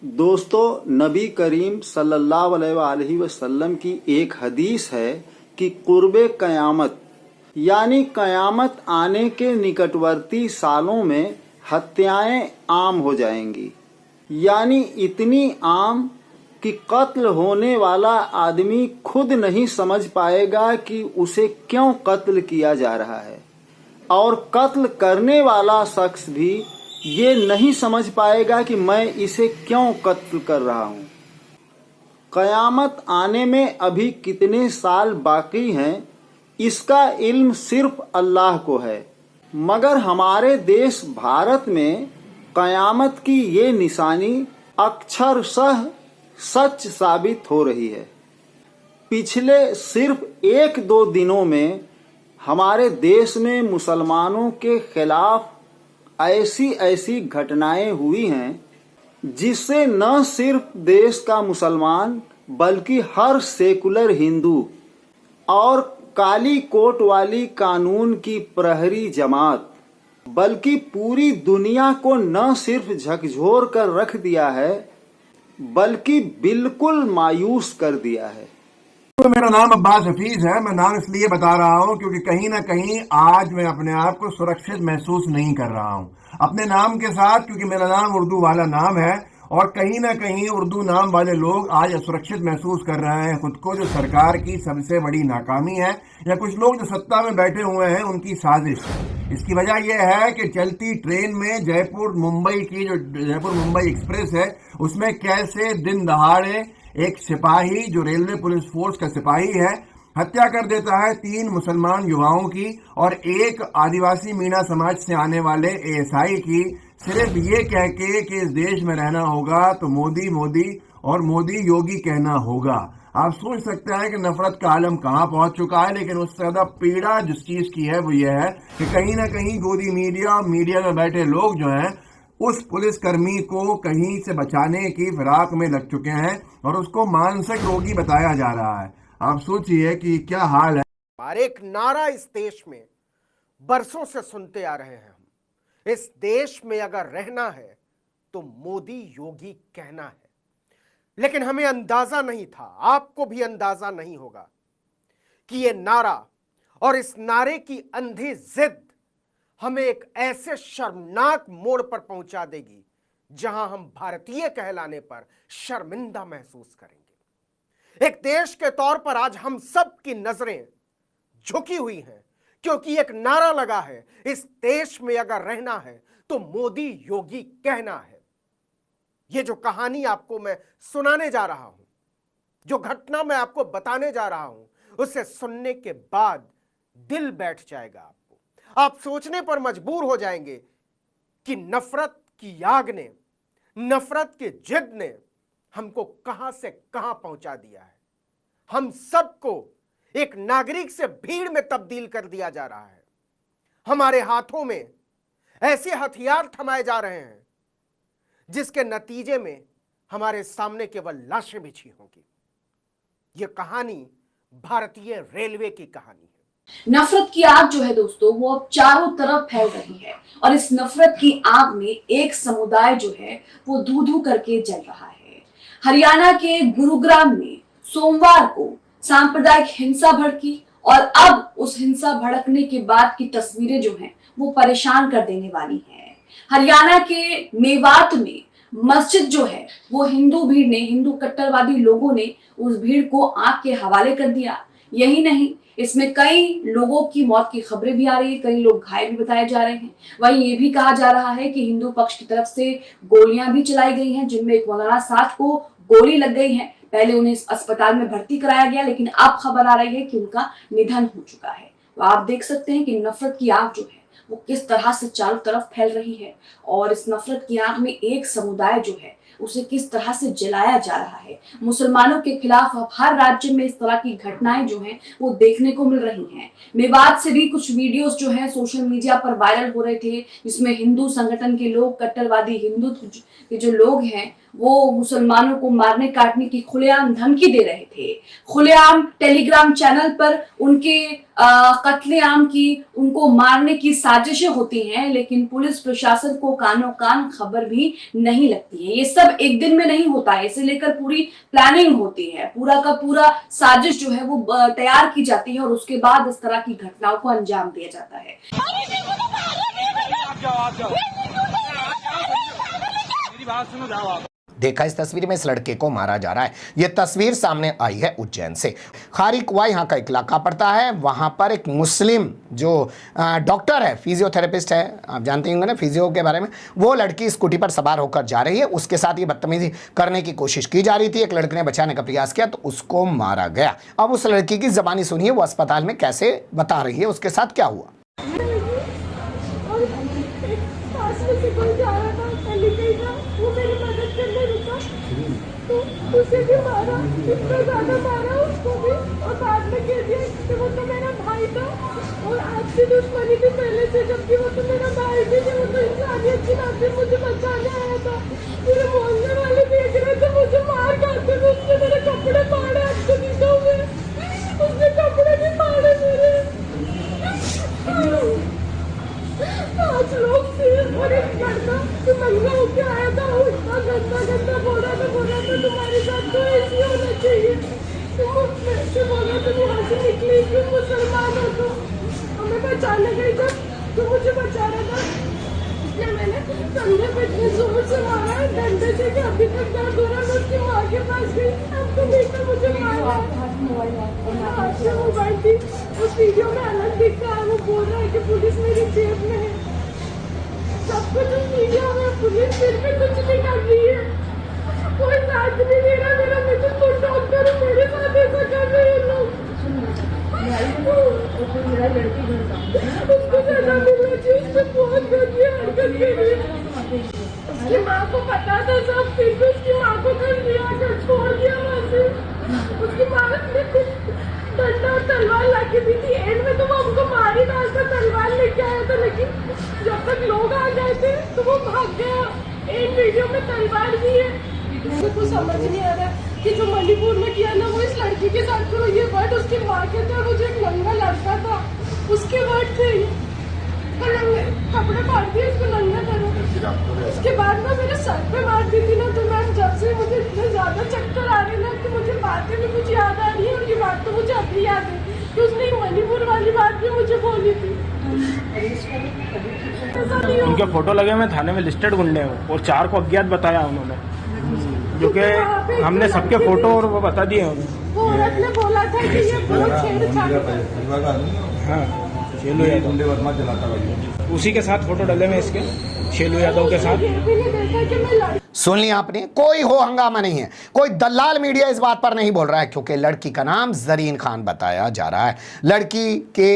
दोस्तों, नबी करीम सल्लल्लाहु अलैहि वसल्लम की एक हदीस है कि कुर्बे क़यामत यानी क़यामत आने के निकटवर्ती सालों में हत्याएं आम हो जाएंगी। यानी इतनी आम कि कत्ल होने वाला आदमी खुद नहीं समझ पाएगा कि उसे क्यों कत्ल किया जा रहा है, और कत्ल करने वाला शख्स भी ये नहीं समझ पाएगा कि मैं इसे क्यों कत्ल कर रहा हूँ। क़यामत आने में अभी कितने साल बाकी हैं, इसका इल्म सिर्फ अल्लाह को है। मगर हमारे देश भारत में क़यामत की ये निशानी अक्षरशः सच साबित हो रही है। पिछले सिर्फ एक दो दिनों में हमारे देश में मुसलमानों के खिलाफ ऐसी ऐसी घटनाएं हुई हैं जिससे न सिर्फ देश का मुसलमान बल्कि हर सेकुलर हिंदू और काली कोट वाली कानून की प्रहरी जमात बल्कि पूरी दुनिया को न सिर्फ झकझोर कर रख दिया है बल्कि बिल्कुल मायूस कर दिया है। तो मेरा नाम अब्बास हफीज है। मैं नाम इसलिए बता रहा हूँ क्योंकि कहीं ना कहीं आज मैं अपने आप को सुरक्षित महसूस नहीं कर रहा हूँ अपने नाम के साथ, क्योंकि मेरा नाम उर्दू वाला नाम है और कहीं ना कहीं उर्दू नाम वाले लोग आज असुरक्षित महसूस कर रहे हैं खुद को, जो सरकार की सबसे बड़ी नाकामी है या कुछ लोग जो सत्ता में बैठे हुए हैं उनकी साजिश है। इसकी वजह यह है कि चलती ट्रेन में जयपुर मुंबई की जो जयपुर मुंबई एक्सप्रेस है उसमें कैसे दिन दहाड़े एक सिपाही जो रेलवे पुलिस फोर्स का सिपाही है हत्या कर देता है 3 मुसलमान युवाओं की और एक आदिवासी मीणा समाज से आने वाले एएसआई की, सिर्फ ये कह के कि इस देश में रहना होगा तो मोदी मोदी और मोदी योगी कहना होगा। आप सोच सकते हैं कि नफरत का आलम कहां पहुंच चुका है, लेकिन उससे ज्यादा पीड़ा जिस चीज की है वो ये है कि कहीं ना कहीं गोदी मीडिया में बैठे लोग जो हैं उस पुलिसकर्मी को कहीं से बचाने की फिराक में लग चुके हैं और उसको मानसिक रोगी बताया जा रहा है। आप सोचिए कि क्या हाल है। और एक नारा इस देश में बरसों से सुनते आ रहे हैं हम, इस देश में अगर रहना है तो मोदी योगी कहना है। लेकिन हमें अंदाजा नहीं था, आपको भी अंदाजा नहीं होगा कि ये नारा और इस नारे की अंधी जिद हमें एक ऐसे शर्मनाक मोड़ पर पहुंचा देगी जहां हम भारतीय कहलाने पर शर्मिंदा महसूस करेंगे। एक देश के तौर पर आज हम सब की नजरें झुकी हुई हैं क्योंकि एक नारा लगा है, इस देश में अगर रहना है तो मोदी योगी कहना है। ये जो कहानी आपको मैं सुनाने जा रहा हूं, जो घटना मैं आपको बताने जा रहा हूं, उसे सुनने के बाद दिल बैठ जाएगा आपको। आप सोचने पर मजबूर हो जाएंगे कि नफरत की आग ने, नफरत की जिद ने हमको कहां से कहां पहुंचा दिया है। हम सबको एक नागरिक से भीड़ में तब्दील कर दिया जा रहा है। हमारे हाथों में ऐसे हथियार थमाए जा रहे हैं जिसके नतीजे में हमारे सामने केवल लाशें बिछी होंगी। यह कहानी भारतीय रेलवे की कहानी है। नफरत की आग जो है दोस्तों वो अब चारों तरफ फैल रही है और इस नफरत की आग में एक समुदाय जो है वो धू धू करके जल रहा है। हरियाणा के गुरुग्राम में सोमवार को सांप्रदायिक हिंसा भड़की और अब उस हिंसा भड़कने के बाद की तस्वीरें जो हैं वो परेशान कर देने वाली हैं। हरियाणा के मेवात में मस्जिद जो है वो हिंदू भीड़ ने, हिंदू कट्टरवादी लोगों ने उस भीड़ को आग के हवाले कर दिया। यही नहीं, इसमें कई लोगों की मौत की खबरें भी आ रही है, कई लोग घायल भी बताए जा रहे हैं। वहीं ये भी कहा जा रहा है कि हिंदू पक्ष की तरफ से गोलियां भी चलाई गई हैं, जिनमें एक मौलाना साथ को गोली लग गई है। पहले उन्हें अस्पताल में भर्ती कराया गया, लेकिन अब खबर आ रही है कि उनका निधन हो चुका है। तो आप देख सकते हैं कि नफरत की आग जो है वो किस तरह से चारों तरफ फैल रही है और इस नफरत की आग में एक समुदाय जो है उसे किस तरह से जलाया जा रहा है। मुसलमानों के खिलाफ अब हर राज्य में इस तरह की घटनाएं जो हैं वो देखने को मिल रही हैं। मेवात से भी कुछ वीडियोस जो हैं सोशल मीडिया पर वायरल हो रहे थे, जिसमें हिंदू संगठन के लोग, कट्टरवादी हिंदू के जो लोग हैं वो मुसलमानों को मारने काटने की खुलेआम धमकी दे रहे थे। खुलेआम टेलीग्राम चैनल पर उनके कत्लेआम की, उनको मारने की साजिशें होती हैं, लेकिन पुलिस प्रशासन को कानों कान खबर भी नहीं लगती है। ये सब एक दिन में नहीं होता है, इसे लेकर पूरी प्लानिंग होती है, पूरा का पूरा साजिश जो है वो तैयार की जाती है और उसके बाद इस तरह की घटनाओं को अंजाम दिया जाता है। देखा इस तस्वीर में इस लड़के को मारा जा रहा है। यह तस्वीर सामने आई है उज्जैन से। खारी कुआं यहाँ का एक इलाका पड़ता है। वहां पर एक मुस्लिम जो डॉक्टर है, फिजियोथेरेपिस्ट है, आप जानते होंगे ना फिजियो के बारे में, वो लड़की स्कूटी पर सवार होकर जा रही है। उसके साथ ये बदतमीजी करने की कोशिश की जा रही थी। एक लड़के ने बचाने का प्रयास किया तो उसको मारा गया। अब उस लड़की की जबानी सुनिए, वो अस्पताल में कैसे बता रही है उसके साथ क्या हुआ। तो उसे भी मारा, इतना ज्यादा मारा उसको भी, और बाद में कह दिया कि वो तो मेरा भाई था और आपसे दुश्मनी थी पहले से, जबकि वो तो मेरा भाई भी थे, वो तो इंसानियत की नाते मुझे बचाने आया था। पूरे मोहल्ले वाले देख रहे थे मुझे मार खाते हुए, उसने मेरे कपड़े फाड़े, आपको दिखा हुए उसने कपड़े भी फाड़े मेरे। 5 लोग थे और एक लड़का जो नंगा होके आया था, वो इतना गंदा गंदा बोला था तुम्हारे साथ तो ऐसी होना चाहिए। तुम मुझसे बोला तुम यहाँ से निकली, तुम मुसलमान हो, तो हमें बचाने गई जब तुम मुझे बचा रहा था, इसलिए मैंने कंधे पे इतने जोर से मारा है डंडे से कि अभी तक दर्द हो रहा है। मैं उसकी माँ के पास गई, अब तो देखकर मुझे मारा। हाथ से मोबाइल थी, उस वीडियो में अलग दिख रहा है, वो बोल रहा है कि पुलिस मेरी जेब में है। सब कुछ उस वीडियो में, पुलिस फिर भी कुछ नहीं कर रही है, कोई साथ नहीं दे रहा मेरा। मैं तो खुद डॉक्टर हूँ, मेरे साथ ऐसा कर रहे हैं लोग। उसको सजा मिलना चाहिए, उसने बहुत गंदी हरकत करी। उसकी माँ को पता था सब, फिर भी उसकी माँ को कर दिया, कर छोड़ दिया वहाँ से। उसकी माँ ने डंडा और तलवार ला के दी थी, एंड में तो वो हमको मार ही डालता, तलवार लेके आया था, लेकिन जब तक लोग आ गए थे तो वो भाग गया। एक वीडियो में तलवार भी है। मुझे कुछ समझ नहीं आ रहा कि जो मणिपुर में किया ना वो इस लड़की के साथ करो, ये वर्ड उसके माँ के थे और वो जो एक नंगा लड़का था उसके वर्ड थे, कपड़े फाड़ दिए, उसको नंगा करो। उसके बाद में मेरे सर पे मार दी थी ना, तो मैम जब से मुझे इतने ज्यादा चक्कर आ रहे ना कि मुझे बातें भी कुछ याद आ रही है, और ये बात तो मुझे अभी याद है कि उसने मणिपुर वाली बात भी मुझे बोली थी। उनके फोटो लगे हुए थाने में, लिस्टेड गुंडे हो, और 4 को अज्ञात बताया उन्होंने, जो कि हमने सबके फोटो और वो बता दिए उन्हें। वो औरत ने बोला था कि ये बहुत छेड़छाड़, हाँ शेलू यादव उसी के साथ फोटो डले में इसके, शेलू यादव के साथ। ये भी नहीं देखा कि मैं लड़ी। सुन लिया आपने, कोई हो हंगामा नहीं है, कोई दलाल मीडिया इस बात पर नहीं बोल रहा है, क्योंकि लड़की का नाम जरीन खान बताया जा रहा है। लड़की के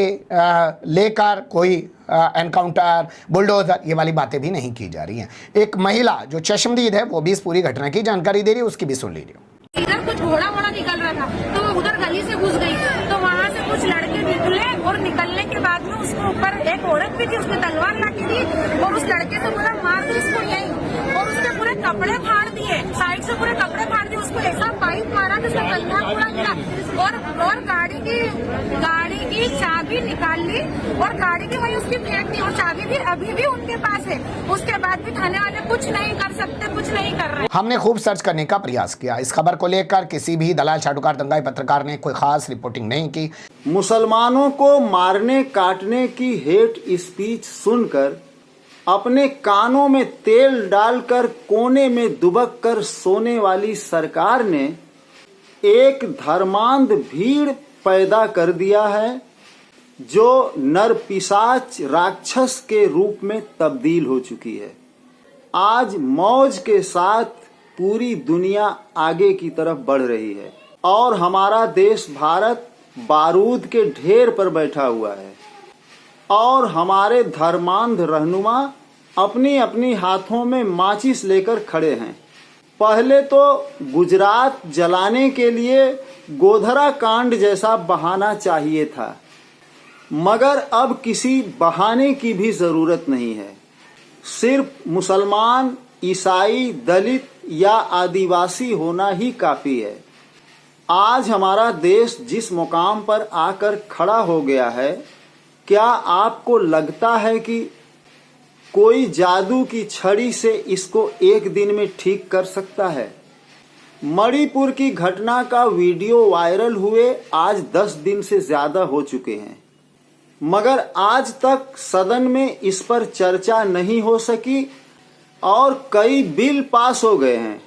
लेकर कोई एनकाउंटर, बुलडोजर, ये वाली बातें भी नहीं की जा रही हैं। एक महिला जो चश्मदीद है वो भी इस पूरी घटना की जानकारी दे रही है, उसकी भी सुन लीजिए। इधर कुछ घोड़ा वोड़ा निकल रहा था, तो वो उधर गली से घुस गई, तो वहाँ से कुछ लड़के निकले, और निकलने के बाद में उसके ऊपर एक औरत भी थी, उसने तलवार लाके दी और उस लड़के से बोला मार दो इसको यहीं, और उसके पूरे कपड़े फाड़ दिए, साइड से पूरे कपड़े फाड़ दिए, उसको ऐसा पाइप मारा कि उसका कंधा पूरा गिरा, और गाड़ी की चाबी निकाल ली और गाड़ी की वही उसकी फेंक दी, और चाबी भी अभी भी उनके पास है। उसके बाद भी थाने वाले कुछ नहीं कर सकते, कुछ नहीं कर रहे। हमने खूब सर्च करने का प्रयास किया, इस खबर को लेकर किसी भी दलाल चाटुकार दंगाई पत्रकार ने कोई खास रिपोर्टिंग नहीं की। मुसलमानों को मारने काटने की हेट स्पीच सुनकर अपने कानों में तेल डालकर कोने में दुबक कर सोने वाली सरकार ने एक धर्मांध भीड़ पैदा कर दिया है, जो नरपिशाच राक्षस के रूप में तब्दील हो चुकी है। आज मौज के साथ पूरी दुनिया आगे की तरफ बढ़ रही है और हमारा देश भारत बारूद के ढेर पर बैठा हुआ है, और हमारे धर्मांध रहनुमा अपनी अपनी हाथों में माचिस लेकर खड़े हैं। पहले तो गुजरात जलाने के लिए गोधरा कांड जैसा बहाना चाहिए था, मगर अब किसी बहाने की भी जरूरत नहीं है। सिर्फ मुसलमान, ईसाई, दलित या आदिवासी होना ही काफी है। आज हमारा देश जिस मुकाम पर आकर खड़ा हो गया है, क्या आपको लगता है कि कोई जादू की छड़ी से इसको एक दिन में ठीक कर सकता है? मणिपुर की घटना का वीडियो वायरल हुए आज 10 दिन से ज्यादा हो चुके हैं, मगर आज तक सदन में इस पर चर्चा नहीं हो सकी और कई बिल पास हो गए हैं।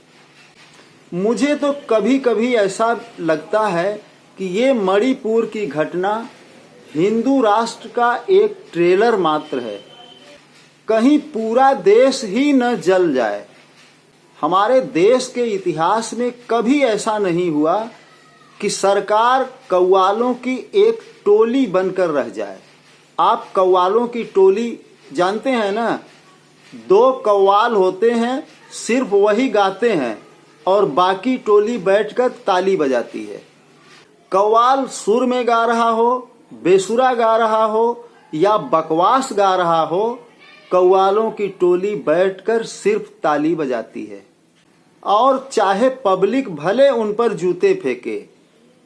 मुझे तो कभी कभी ऐसा लगता है कि ये मणिपुर की घटना हिंदू राष्ट्र का एक ट्रेलर मात्र है, कहीं पूरा देश ही न जल जाए। हमारे देश के इतिहास में कभी ऐसा नहीं हुआ कि सरकार कव्वालों की एक टोली बनकर रह जाए। आप कव्वालों की टोली जानते हैं ना? 2 कव्वाल होते हैं, सिर्फ वही गाते हैं और बाकी टोली बैठकर ताली बजाती है। कव्वाल सुर में गा रहा हो, बेसुरा गा रहा हो या बकवास गा रहा हो, कव्वालों की टोली बैठकर सिर्फ ताली बजाती है। और चाहे पब्लिक भले उन पर जूते फेंके,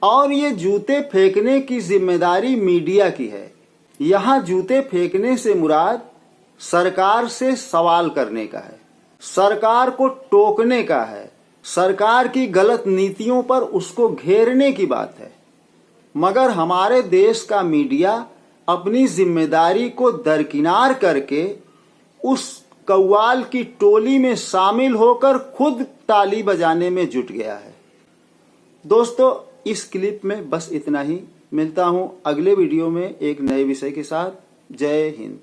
और ये जूते फेंकने की जिम्मेदारी मीडिया की है। यहाँ जूते फेंकने से मुराद सरकार से सवाल करने का है, सरकार को टोकने का है, सरकार की गलत नीतियों पर उसको घेरने की बात है। मगर हमारे देश का मीडिया अपनी जिम्मेदारी को दरकिनार करके उस कव्वाल की टोली में शामिल होकर खुद ताली बजाने में जुट गया है। दोस्तों, इस क्लिप में बस इतना ही। मिलता हूं अगले वीडियो में एक नए विषय के साथ। जय हिंद।